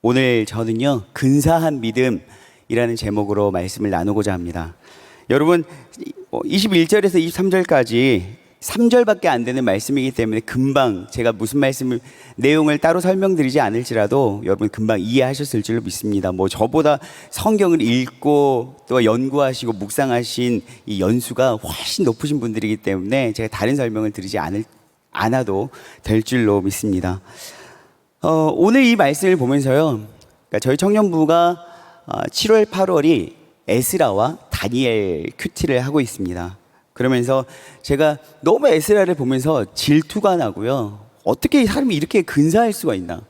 오늘 저는요, 근사한 믿음이라는 제목으로 말씀을 나누고자 합니다. 여러분, 21절에서 23절까지 3절밖에 안 되는 말씀이기 때문에 금방 제가 무슨 말씀을, 내용을 따로 설명드리지 않을지라도 여러분 금방 이해하셨을 줄로 믿습니다. 저보다 성경을 읽고 또 연구하시고 묵상하신 이 연수가 훨씬 높으신 분들이기 때문에 제가 다른 설명을 드리지 않아도 될 줄로 믿습니다. 오늘 이 말씀을 보면서요, 그러니까 저희 청년부가 7월, 8월이 에스라와 다니엘 큐티를 하고 있습니다. 그러면서 제가 너무 에스라를 보면서 질투가 나고요. 어떻게 사람이 이렇게 근사할 수가 있나?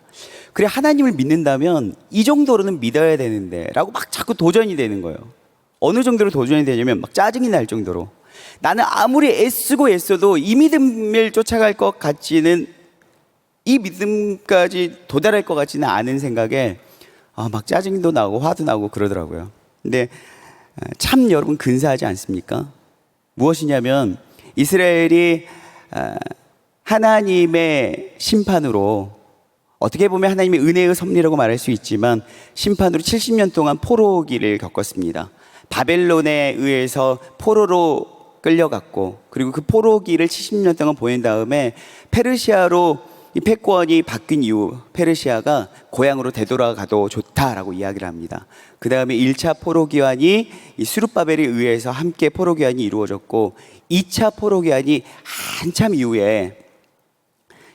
그래, 하나님을 믿는다면 이 정도로는 믿어야 되는데 라고 막 자꾸 도전이 되는 거예요. 어느 정도로 도전이 되냐면 막 짜증이 날 정도로, 나는 아무리 애쓰고 애써도 이 믿음을 쫓아갈 것 같지는, 이 믿음까지 도달할 것 같지는 않은 생각에 막 짜증도 나고 화도 나고 그러더라고요. 근데 참 여러분 근사하지 않습니까? 무엇이냐면 이스라엘이 하나님의 심판으로, 어떻게 보면 하나님의 은혜의 섭리라고 말할 수 있지만 심판으로 70년 동안 포로기를 겪었습니다. 바벨론에 의해서 포로로 끌려갔고, 그리고 그 포로기를 70년 동안 보낸 다음에 페르시아로 이 패권이 바뀐 이후 페르시아가 고향으로 되돌아가도 좋다라고 이야기를 합니다. 그 다음에 1차 포로기환이 이 스룹바벨에 의해서 함께 포로기환이 이루어졌고, 2차 포로기환이 한참 이후에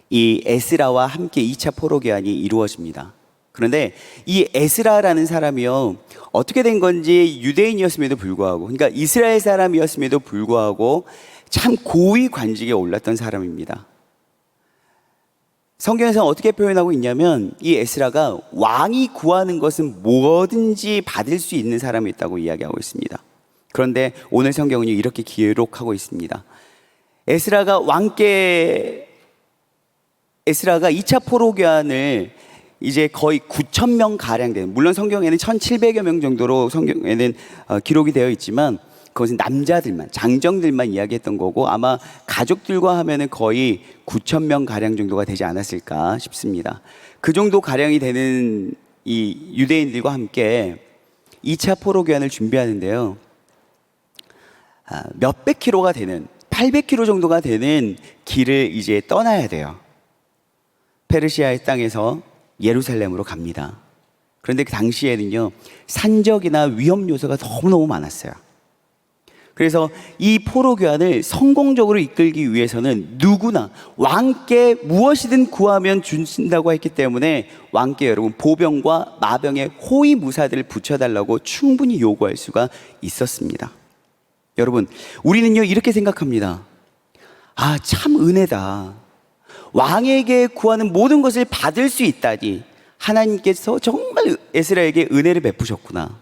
이 에스라와 함께 2차 포로기환이 이루어집니다. 그런데 이 에스라라는 사람이요, 어떻게 된 건지 유대인이었음에도 불구하고, 그러니까 이스라엘 사람이었음에도 불구하고 참 고위 관직에 올랐던 사람입니다. 성경에서는 어떻게 표현하고 있냐면 이 에스라가 왕이 구하는 것은 뭐든지 받을 수 있는 사람이었다고 이야기하고 있습니다. 그런데 오늘 성경은요, 이렇게 기록하고 있습니다. 에스라가 2차 포로기환을 이제 거의 9,000명 가량 되는, 물론 성경에는 1,700여 명 정도로 성경에는 기록이 되어 있지만 그것은 남자들만, 장정들만 이야기했던 거고, 아마 가족들과 하면은 거의 9,000명 가량 정도가 되지 않았을까 싶습니다. 그 정도 가량이 되는 이 유대인들과 함께 2차 포로기환을 준비하는데요, 몇백 킬로가 되는, 800킬로 정도가 되는 길을 이제 떠나야 돼요. 페르시아의 땅에서 예루살렘으로 갑니다. 그런데 그 당시에는요, 산적이나 위험 요소가 너무너무 많았어요. 그래서 이 포로교환을 성공적으로 이끌기 위해서는 누구나 왕께 무엇이든 구하면 준다고 했기 때문에 왕께 여러분 보병과 마병의 호위무사들을 붙여달라고 충분히 요구할 수가 있었습니다. 여러분, 우리는요 이렇게 생각합니다. 참 은혜다. 왕에게 구하는 모든 것을 받을 수 있다니 하나님께서 정말 에스라에게 은혜를 베푸셨구나.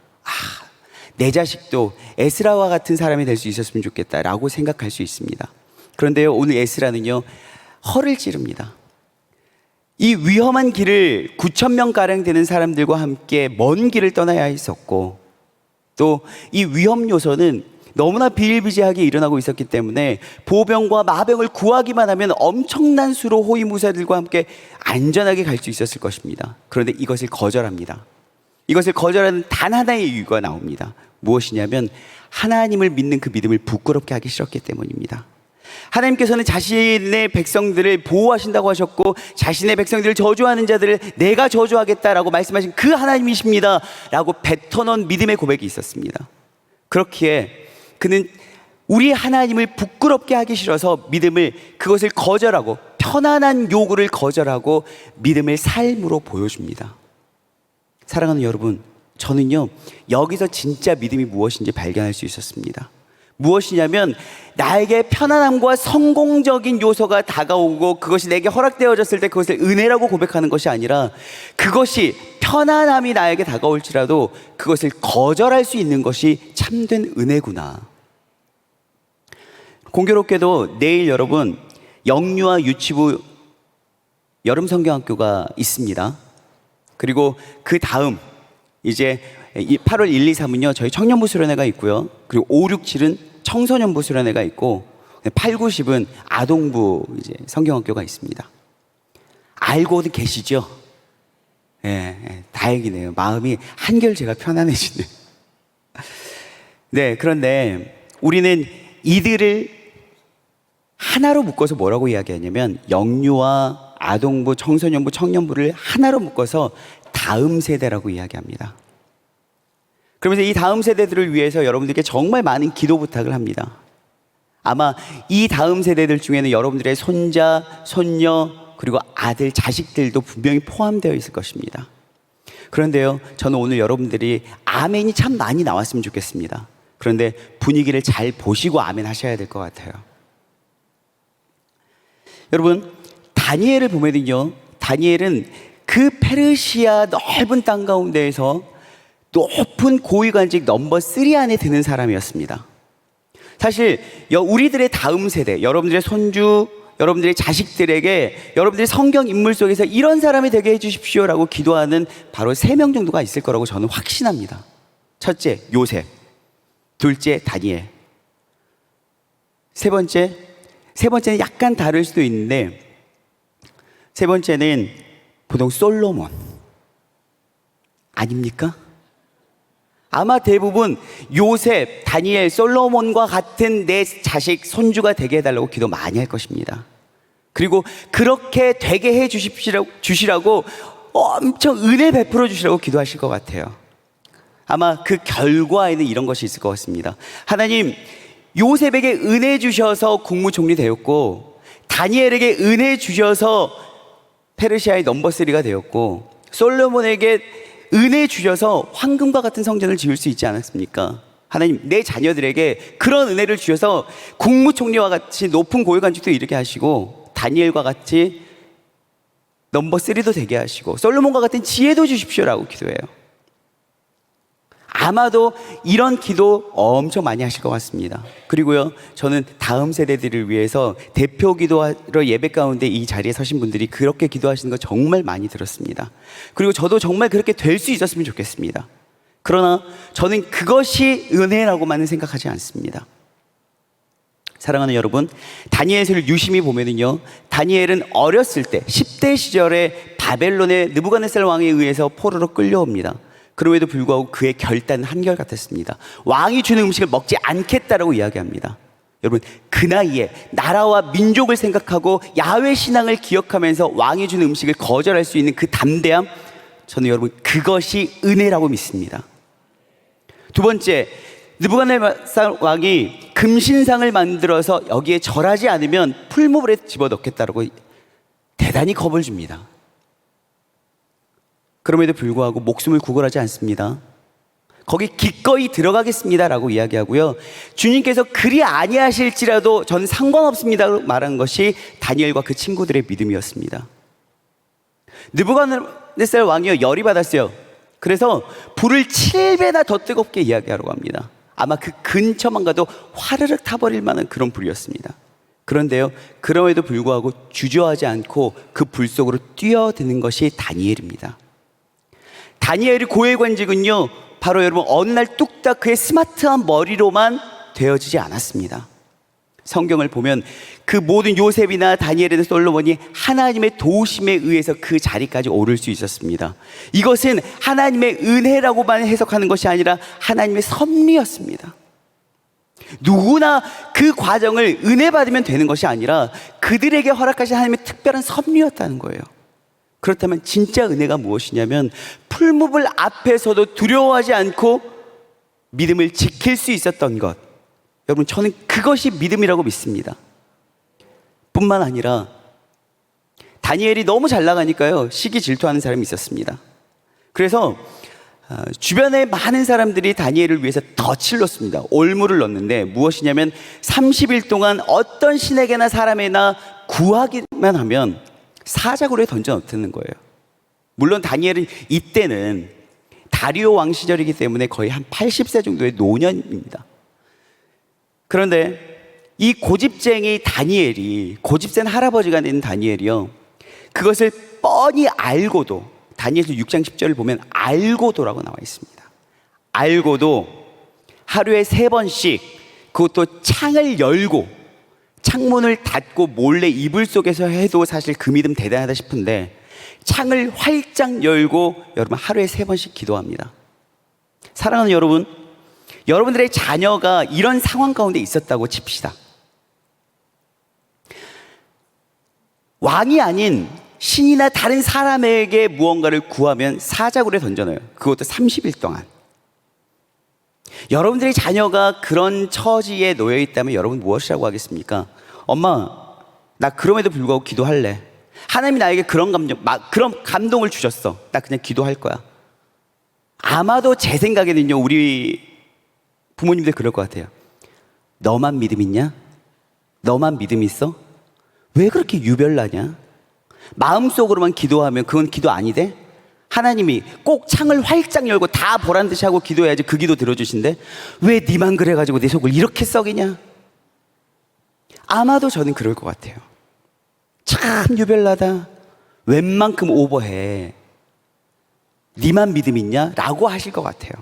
내 자식도 에스라와 같은 사람이 될 수 있었으면 좋겠다라고 생각할 수 있습니다. 그런데요, 오늘 에스라는요 허를 찌릅니다. 이 위험한 길을 9,000명가량 되는 사람들과 함께 먼 길을 떠나야 했었고, 또 이 위험 요소는 너무나 비일비재하게 일어나고 있었기 때문에 보병과 마병을 구하기만 하면 엄청난 수로 호위무사들과 함께 안전하게 갈 수 있었을 것입니다. 그런데 이것을 거절합니다. 이것을 거절하는 단 하나의 이유가 나옵니다. 무엇이냐면 하나님을 믿는 그 믿음을 부끄럽게 하기 싫었기 때문입니다. 하나님께서는 자신의 백성들을 보호하신다고 하셨고, 자신의 백성들을 저주하는 자들을 내가 저주하겠다라고 말씀하신 그 하나님이십니다 라고 뱉어놓은 믿음의 고백이 있었습니다. 그렇기에 그는 우리 하나님을 부끄럽게 하기 싫어서 믿음을, 그것을 거절하고 편안한 요구를 거절하고 믿음을 삶으로 보여줍니다. 사랑하는 여러분, 저는요 여기서 진짜 믿음이 무엇인지 발견할 수 있었습니다. 무엇이냐면 나에게 편안함과 성공적인 요소가 다가오고 그것이 내게 허락되어졌을 때 그것을 은혜라고 고백하는 것이 아니라, 그것이 편안함이 나에게 다가올지라도 그것을 거절할 수 있는 것이 참된 은혜구나. 공교롭게도 내일 여러분 영유아 유치부 여름 성경학교가 있습니다. 그리고 그 다음 이제 8월 1, 2, 3은요 저희 청년부 수련회가 있고요, 그리고 5, 6, 7은 청소년부 수련회가 있고, 8, 9, 10은 아동부 이제 성경학교가 있습니다. 알고는 계시죠? 다행이네요. 마음이 한결 제가 편안해지네요. 네, 그런데 우리는 이들을 하나로 묶어서 뭐라고 이야기하냐면 영유아, 아동부, 청소년부, 청년부를 하나로 묶어서 다음 세대라고 이야기합니다. 그러면서 이 다음 세대들을 위해서 여러분들께 정말 많은 기도 부탁을 합니다. 아마 이 다음 세대들 중에는 여러분들의 손자, 손녀, 그리고 아들, 자식들도 분명히 포함되어 있을 것입니다. 그런데요, 저는 오늘 여러분들이 아멘이 참 많이 나왔으면 좋겠습니다. 그런데 분위기를 잘 보시고 아멘 하셔야 될 것 같아요. 여러분, 다니엘을 보면요, 다니엘은 그 페르시아 넓은 땅 가운데에서 높은 고위관직 넘버 3 안에 드는 사람이었습니다. 사실 우리들의 다음 세대, 여러분들의 손주, 여러분들의 자식들에게 여러분들의 성경 인물 속에서 이런 사람이 되게 해주십시오라고 기도하는 바로 3명 정도가 있을 거라고 저는 확신합니다. 첫째, 요셉. 둘째, 다니엘. 세 번째는 약간 다를 수도 있는데, 세 번째는 보통 솔로몬 아닙니까? 아마 대부분 요셉, 다니엘, 솔로몬과 같은 내 자식, 손주가 되게 해달라고 기도 많이 할 것입니다. 그리고 그렇게 되게 해 주시라고 엄청 은혜 베풀어 주시라고 기도하실 것 같아요. 아마 그 결과에는 이런 것이 있을 것 같습니다. 하나님, 요셉에게 은혜 주셔서 국무총리 되었고, 다니엘에게 은혜 주셔서 페르시아의 넘버 3가 되었고, 솔로몬에게 은혜 주셔서 황금과 같은 성전을 지을 수 있지 않았습니까? 하나님, 내 자녀들에게 그런 은혜를 주셔서 국무총리와 같이 높은 고위관직도 이르게 하시고, 다니엘과 같이 넘버 3도 되게 하시고, 솔로몬과 같은 지혜도 주십시오라고 기도해요. 아마도 이런 기도 엄청 많이 하실 것 같습니다. 그리고요, 저는 다음 세대들을 위해서 대표 기도하러 예배 가운데 이 자리에 서신 분들이 그렇게 기도하시는 거 정말 많이 들었습니다. 그리고 저도 정말 그렇게 될 수 있었으면 좋겠습니다. 그러나 저는 그것이 은혜라고만은 생각하지 않습니다. 사랑하는 여러분, 다니엘서를 유심히 보면은요, 다니엘은 어렸을 때 10대 시절에 바벨론의 느부갓네살 왕에 의해서 포로로 끌려옵니다. 그럼에도 불구하고 그의 결단은 한결같았습니다. 왕이 주는 음식을 먹지 않겠다라고 이야기합니다. 여러분, 그 나이에 나라와 민족을 생각하고 야훼 신앙을 기억하면서 왕이 주는 음식을 거절할 수 있는 그 담대함, 저는 여러분 그것이 은혜라고 믿습니다. 두 번째, 느부갓네살 왕이 금신상을 만들어서 여기에 절하지 않으면 풀무불에 집어넣겠다라고 대단히 겁을 줍니다. 그럼에도 불구하고 목숨을 구걸하지 않습니다. 거기 기꺼이 들어가겠습니다라고 이야기하고요, 주님께서 그리 아니하실지라도 전 상관없습니다라고 말한 것이 다니엘과 그 친구들의 믿음이었습니다. 느부갓네살 왕이요, 열이 받았어요. 그래서 불을 7배나 더 뜨겁게 이야기하려고 합니다. 아마 그 근처만 가도 화르륵 타버릴 만한 그런 불이었습니다. 그런데요, 그럼에도 불구하고 주저하지 않고 그 불 속으로 뛰어드는 것이 다니엘입니다. 다니엘의 고위관직은요, 바로 여러분 어느 날 뚝딱 그의 스마트한 머리로만 되어지지 않았습니다. 성경을 보면 그 모든 요셉이나 다니엘이나 솔로몬이 하나님의 도우심에 의해서 그 자리까지 오를 수 있었습니다. 이것은 하나님의 은혜라고만 해석하는 것이 아니라 하나님의 섭리였습니다. 누구나 그 과정을 은혜 받으면 되는 것이 아니라 그들에게 허락하신 하나님의 특별한 섭리였다는 거예요. 그렇다면 진짜 은혜가 무엇이냐면 풀무불 앞에서도 두려워하지 않고 믿음을 지킬 수 있었던 것. 여러분, 저는 그것이 믿음이라고 믿습니다. 뿐만 아니라 다니엘이 너무 잘 나가니까요, 시기 질투하는 사람이 있었습니다. 그래서 주변에 많은 사람들이 다니엘을 위해서 덫을 넣습니다. 올무를 넣는데 무엇이냐면 30일 동안 어떤 신에게나 사람에나 구하기만 하면 사자굴에 던져 넣는 거예요. 물론 다니엘은 이때는 다리오 왕 시절이기 때문에 거의 한 80세 정도의 노년입니다. 그런데 이 고집쟁이 다니엘이, 고집센 할아버지가 된 다니엘이요, 그것을 뻔히 알고도, 다니엘서 6장 10절을 보면 알고도라고 나와 있습니다. 알고도 하루에 3번씩, 그것도 창을 열고 창문을 닫고 몰래 이불 속에서 해도 사실 그 믿음 대단하다 싶은데, 창을 활짝 열고 여러분 하루에 3번씩 기도합니다. 사랑하는 여러분, 여러분들의 자녀가 이런 상황 가운데 있었다고 칩시다. 왕이 아닌 신이나 다른 사람에게 무언가를 구하면 사자굴에 던져넣어요. 그것도 30일 동안. 여러분들의 자녀가 그런 처지에 놓여 있다면 여러분 무엇이라고 하겠습니까? 엄마, 나 그럼에도 불구하고 기도할래. 하나님이 나에게 그런 감동을 주셨어. 나 그냥 기도할 거야. 아마도 제 생각에는요, 우리 부모님들 그럴 것 같아요. 너만 믿음 있냐? 너만 믿음 있어? 왜 그렇게 유별나냐? 마음속으로만 기도하면 그건 기도 아니대? 하나님이 꼭 창을 활짝 열고 다 보란 듯이 하고 기도해야지 그 기도 들어주신대? 왜 니만 그래가지고 내 속을 이렇게 썩이냐? 아마도 저는 그럴 것 같아요. 참 유별나다. 웬만큼 오버해. 니만 믿음 있냐? 라고 하실 것 같아요.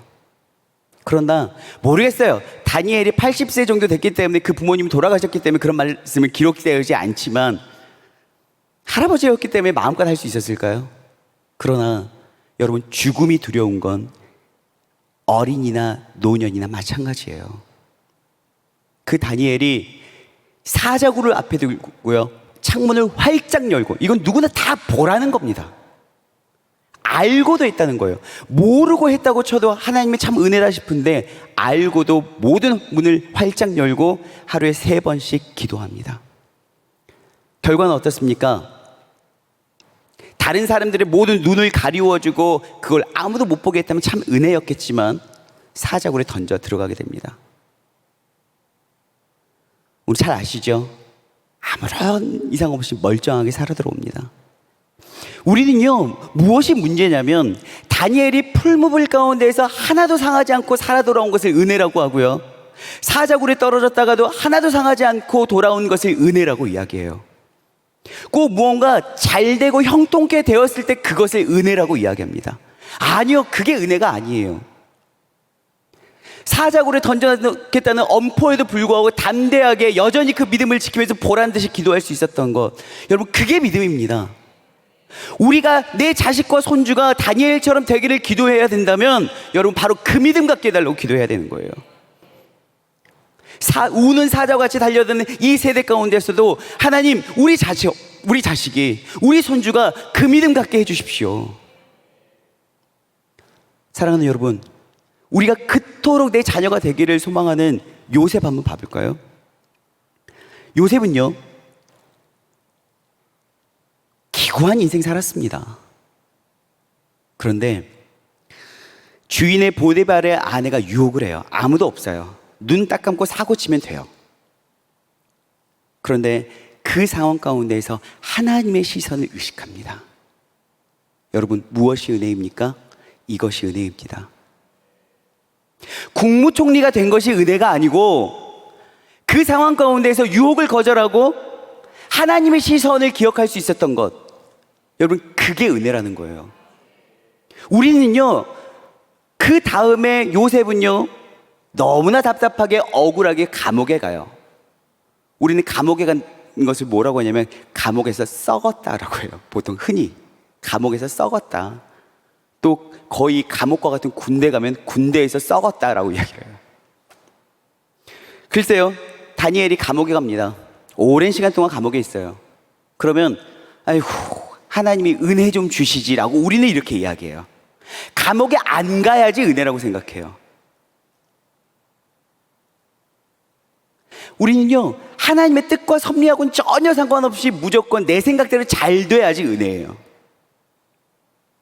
그러나 모르겠어요. 다니엘이 80세 정도 됐기 때문에 그 부모님이 돌아가셨기 때문에 그런 말씀을 기록되지 않지만 할아버지였기 때문에 마음껏 할 수 있었을까요? 그러나 여러분, 죽음이 두려운 건 어린이나 노년이나 마찬가지예요. 그 다니엘이 사자굴을 앞에 두고요, 창문을 활짝 열고, 이건 누구나 다 보라는 겁니다. 알고도 했다는 거예요. 모르고 했다고 쳐도 하나님의 참 은혜다 싶은데 알고도 모든 문을 활짝 열고 하루에 3번씩 기도합니다. 결과는 어떻습니까? 다른 사람들의 모든 눈을 가리워주고 그걸 아무도 못 보게 했다면 참 은혜였겠지만 사자굴에 던져 들어가게 됩니다. 우리 잘 아시죠? 아무런 이상 없이 멀쩡하게 살아 들어옵니다. 우리는요, 무엇이 문제냐면 다니엘이 풀무불 가운데에서 하나도 상하지 않고 살아 돌아온 것을 은혜라고 하고요, 사자굴에 떨어졌다가도 하나도 상하지 않고 돌아온 것을 은혜라고 이야기해요. 꼭 무언가 잘 되고 형통케 되었을 때 그것을 은혜라고 이야기합니다. 아니요, 그게 은혜가 아니에요. 사자굴에 던져놓겠다는 엄포에도 불구하고 담대하게 여전히 그 믿음을 지키면서 보란듯이 기도할 수 있었던 것, 여러분, 그게 믿음입니다. 우리가 내 자식과 손주가 다니엘처럼 되기를 기도해야 된다면 여러분, 바로 그 믿음 갖게 해달라고 기도해야 되는 거예요. 우는 사자같이 달려드는 이 세대 가운데서도 하나님, 우리 자식이, 우리 손주가 그 믿음 갖게 해주십시오. 사랑하는 여러분, 우리가 그토록 내 자녀가 되기를 소망하는 요셉 한번 봐볼까요? 요셉은요, 기구한 인생 살았습니다. 그런데 주인의 보디발의 아내가 유혹을 해요. 아무도 없어요. 눈 딱 감고 사고 치면 돼요. 그런데 그 상황 가운데에서 하나님의 시선을 의식합니다. 여러분, 무엇이 은혜입니까? 이것이 은혜입니다. 국무총리가 된 것이 은혜가 아니고 그 상황 가운데에서 유혹을 거절하고 하나님의 시선을 기억할 수 있었던 것, 여러분, 그게 은혜라는 거예요. 우리는요, 그 다음에 요셉은요, 너무나 답답하게 억울하게 감옥에 가요. 우리는 감옥에 간 것을 뭐라고 하냐면 감옥에서 썩었다라고 해요. 보통 흔히 감옥에서 썩었다. 또 거의 감옥과 같은 군대 가면 군대에서 썩었다라고 이야기해요. 글쎄요, 다니엘이 감옥에 갑니다. 오랜 시간 동안 감옥에 있어요. 그러면 아이고, 하나님이 은혜 좀 주시지라고 우리는 이렇게 이야기해요. 감옥에 안 가야지 은혜라고 생각해요. 우리는요, 하나님의 뜻과 섭리하고는 전혀 상관없이 무조건 내 생각대로 잘 돼야지 은혜예요.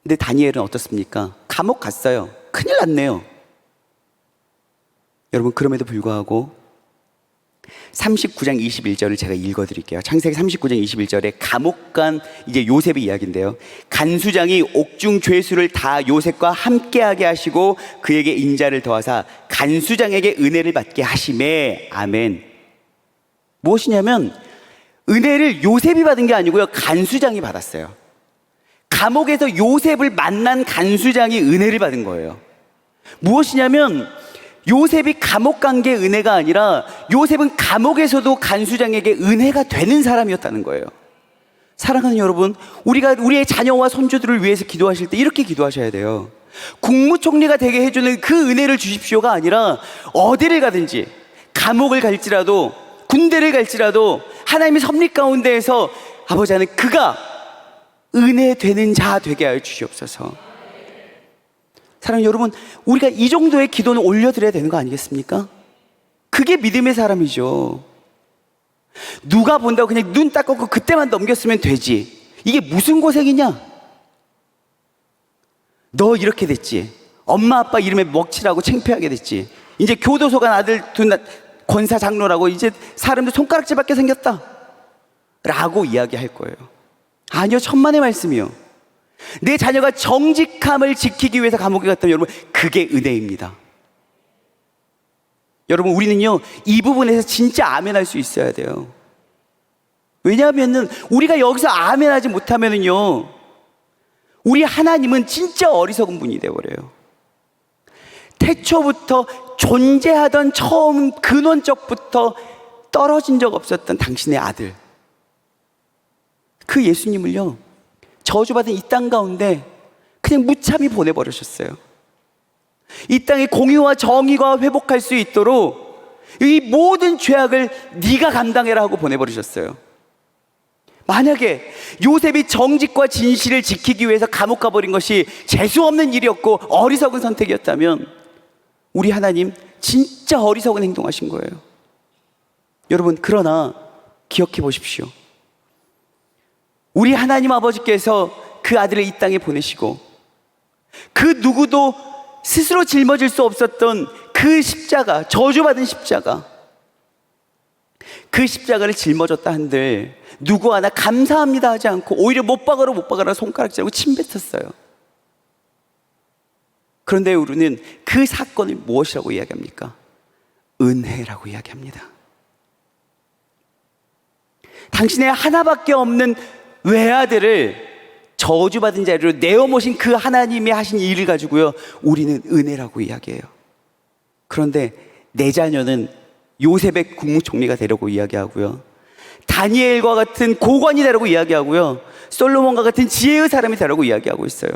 근데 다니엘은 어떻습니까? 감옥 갔어요. 큰일 났네요. 여러분, 그럼에도 불구하고 39장 21절을 제가 읽어드릴게요. 창세기 39장 21절에 감옥 간 이제 요셉의 이야기인데요, 간수장이 옥중 죄수를 다 요셉과 함께하게 하시고 그에게 인자를 더하사 간수장에게 은혜를 받게 하시매. 아멘. 무엇이냐면 은혜를 요셉이 받은 게 아니고요, 간수장이 받았어요. 감옥에서 요셉을 만난 간수장이 은혜를 받은 거예요. 무엇이냐면 요셉이 감옥 간 게 은혜가 아니라 요셉은 감옥에서도 간수장에게 은혜가 되는 사람이었다는 거예요. 사랑하는 여러분, 우리가 우리의 자녀와 손주들을 위해서 기도하실 때 이렇게 기도하셔야 돼요. 국무총리가 되게 해주는 그 은혜를 주십시오가 아니라 어디를 가든지, 감옥을 갈지라도 군대를 갈지라도 하나님의 섭리 가운데에서 아버지 하나님, 그가 은혜 되는 자 되게 하여 주시옵소서. 사랑하는 여러분, 우리가 이 정도의 기도는 올려드려야 되는 거 아니겠습니까? 그게 믿음의 사람이죠. 누가 본다고 그냥 눈 딱 감고 그때만 넘겼으면 되지. 이게 무슨 고생이냐? 너 이렇게 됐지. 엄마 아빠 이름에 먹칠하고 창피하게 됐지. 이제 교도소 간 아들 권사 장로라고 이제 사람들 손가락질밖에 생겼다 라고 이야기할 거예요. 아니요, 천만의 말씀이요. 내 자녀가 정직함을 지키기 위해서 감옥에 갔다면 여러분, 그게 은혜입니다. 여러분, 우리는요 이 부분에서 진짜 아멘할 수 있어야 돼요. 왜냐하면은 우리가 여기서 아멘하지 못하면은요, 우리 하나님은 진짜 어리석은 분이 되어버려요. 태초부터 존재하던 처음 근원적부터 떨어진 적 없었던 당신의 아들, 그 예수님을요 저주받은 이 땅 가운데 그냥 무참히 보내버리셨어요. 이 땅의 공의와 정의가 회복할 수 있도록 이 모든 죄악을 네가 감당해라 하고 보내버리셨어요. 만약에 요셉이 정직과 진실을 지키기 위해서 감옥 가버린 것이 재수없는 일이었고 어리석은 선택이었다면 우리 하나님 진짜 어리석은 행동하신 거예요. 여러분, 그러나 기억해 보십시오. 우리 하나님 아버지께서 그 아들을 이 땅에 보내시고 그 누구도 스스로 짊어질 수 없었던 그 십자가, 저주받은 십자가, 그 십자가를 짊어졌다 한들 누구 하나 감사합니다 하지 않고 오히려 못 박아라 손가락질하고 침뱉었어요. 그런데 우리는 그 사건을 무엇이라고 이야기합니까? 은혜라고 이야기합니다. 당신의 하나밖에 없는 외아들을 저주받은 자리로 내어모신 그 하나님이 하신 일을 가지고요 우리는 은혜라고 이야기해요. 그런데 내 자녀는 요셉의 국무총리가 되려고 이야기하고요, 다니엘과 같은 고관이 되려고 이야기하고요, 솔로몬과 같은 지혜의 사람이 되려고 이야기하고 있어요.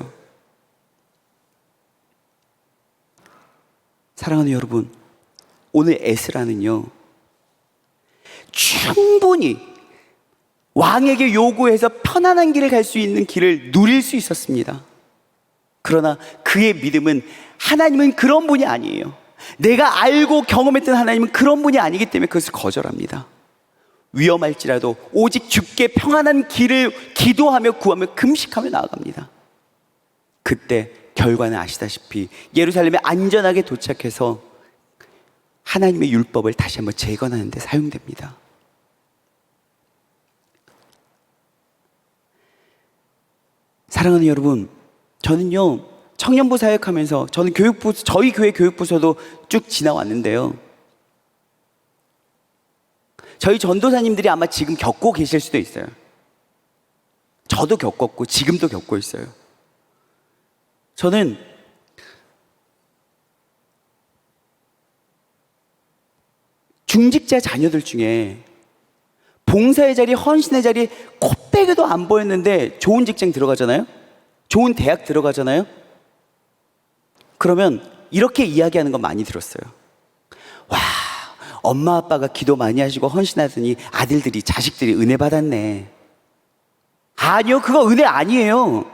사랑하는 여러분, 오늘 에스라는요 충분히 왕에게 요구해서 편안한 길을 갈 수 있는 길을 누릴 수 있었습니다. 그러나 그의 믿음은 하나님은 그런 분이 아니에요. 내가 알고 경험했던 하나님은 그런 분이 아니기 때문에 그것을 거절합니다. 위험할지라도 오직 주께 평안한 길을 기도하며 구하며 금식하며 나아갑니다. 그때 결과는 아시다시피 예루살렘에 안전하게 도착해서 하나님의 율법을 다시 한번 재건하는 데 사용됩니다. 사랑하는 여러분, 저는요 청년부 사역하면서 저는 교육부, 저희 교회 교육부서도 쭉 지나왔는데요, 저희 전도사님들이 아마 지금 겪고 계실 수도 있어요. 저도 겪었고 지금도 겪고 있어요. 저는 중직자 자녀들 중에 봉사의 자리, 헌신의 자리 코빼기도 안 보였는데 좋은 직장 들어가잖아요? 좋은 대학 들어가잖아요? 그러면 이렇게 이야기하는 거 많이 들었어요. 와, 엄마 아빠가 기도 많이 하시고 헌신하더니 아들들이, 자식들이 은혜 받았네. 아니요, 그거 은혜 아니에요.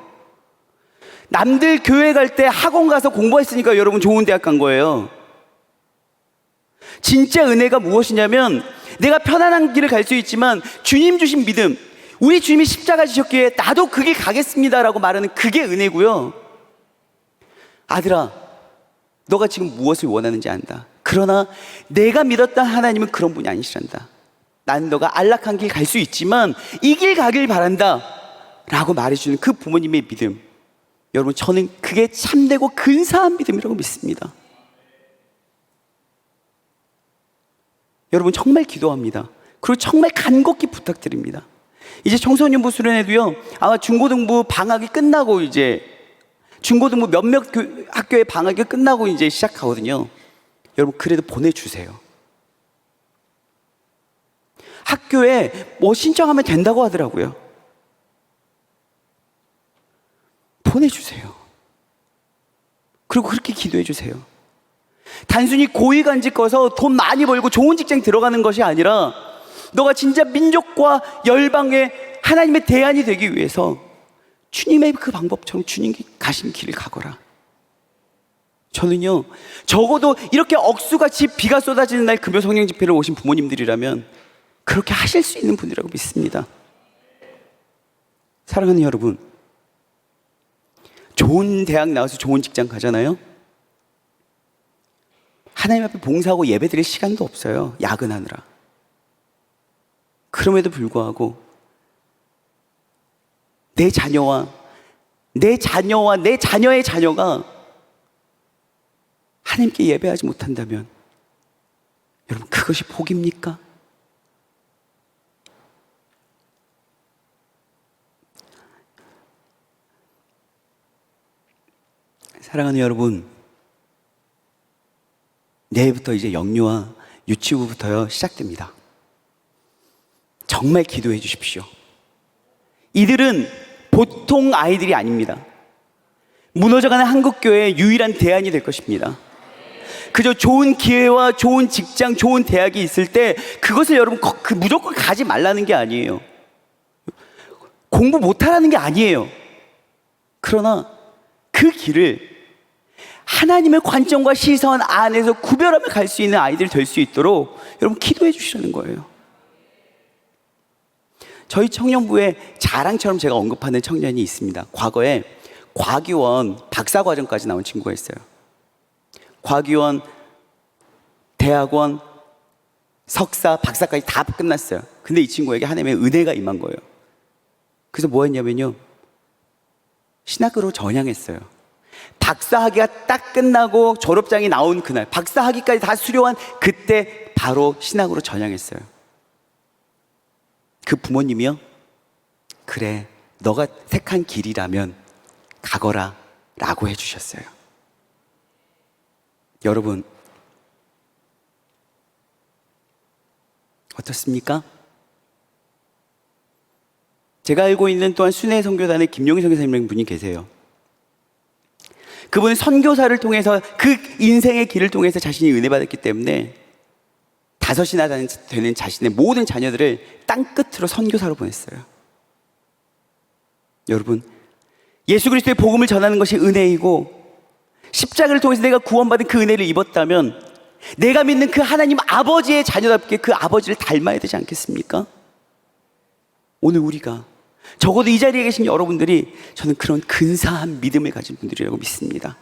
남들 교회 갈 때 학원 가서 공부했으니까 여러분 좋은 대학 간 거예요. 진짜 은혜가 무엇이냐면, 내가 편안한 길을 갈 수 있지만 주님 주신 믿음, 우리 주님이 십자가 지셨기에 나도 그 길 가겠습니다라고 말하는 그게 은혜고요. 아들아, 너가 지금 무엇을 원하는지 안다. 그러나 내가 믿었던 하나님은 그런 분이 아니시란다. 나는 너가 안락한 길 갈 수 있지만 이 길 가길 바란다 라고 말해주는 그 부모님의 믿음, 여러분 저는 그게 참되고 근사한 믿음이라고 믿습니다. 여러분 정말 기도합니다. 그리고 정말 간곡히 부탁드립니다. 이제 청소년부 수련회도요, 아마 중고등부 방학이 끝나고 이제 중고등부 몇몇 학교의 방학이 끝나고 이제 시작하거든요. 여러분 그래도 보내주세요. 학교에 뭐 신청하면 된다고 하더라고요. 보내주세요. 그리고 그렇게 기도해 주세요. 단순히 고위간직거서 돈 많이 벌고 좋은 직장 들어가는 것이 아니라 너가 진짜 민족과 열방의 하나님의 대안이 되기 위해서 주님의 그 방법처럼 주님이 가신 길을 가거라. 저는요, 적어도 이렇게 억수같이 비가 쏟아지는 날 금요 성령 집회를 오신 부모님들이라면 그렇게 하실 수 있는 분이라고 믿습니다. 사랑하는 여러분, 좋은 대학 나와서 좋은 직장 가잖아요. 하나님 앞에 봉사하고 예배 드릴 시간도 없어요. 야근하느라. 그럼에도 불구하고 내 자녀와 내 자녀의 자녀가 하나님께 예배하지 못한다면 여러분, 그것이 복입니까? 사랑하는 여러분, 내일부터 이제 영유아 유치부부터요 시작됩니다. 정말 기도해 주십시오. 이들은 보통 아이들이 아닙니다. 무너져가는 한국교회의 유일한 대안이 될 것입니다. 그저 좋은 기회와 좋은 직장, 좋은 대학이 있을 때 그것을 여러분 무조건 가지 말라는 게 아니에요. 공부 못하라는 게 아니에요. 그러나 그 길을 하나님의 관점과 시선 안에서 구별하며 갈 수 있는 아이들이 될 수 있도록 여러분 기도해 주시라는 거예요. 저희 청년부에 자랑처럼 제가 언급하는 청년이 있습니다. 과거에 과기원 박사과정까지 나온 친구가 있어요. 과기원, 대학원, 석사, 박사까지 다 끝났어요. 근데 이 친구에게 하나님의 은혜가 임한 거예요. 그래서 뭐 했냐면요, 신학으로 전향했어요. 박사학위가 딱 끝나고 졸업장이 나온 그날, 박사학위까지 다 수료한 그때 바로 신학으로 전향했어요. 그 부모님이요, 그래, 너가 택한 길이라면 가거라 라고 해주셨어요. 여러분, 어떻습니까? 제가 알고 있는 또한 순회 선교단의 김용희 선교사님이라는 분이 계세요. 그분은 선교사를 통해서 그 인생의 길을 통해서 자신이 은혜 받았기 때문에 5이나 되는 자신의 모든 자녀들을 땅끝으로 선교사로 보냈어요. 여러분, 예수 그리스도의 복음을 전하는 것이 은혜이고 십자가를 통해서 내가 구원받은 그 은혜를 입었다면 내가 믿는 그 하나님 아버지의 자녀답게 그 아버지를 닮아야 되지 않겠습니까? 오늘 우리가, 적어도 이 자리에 계신 여러분들이 저는 그런 근사한 믿음을 가진 분들이라고 믿습니다.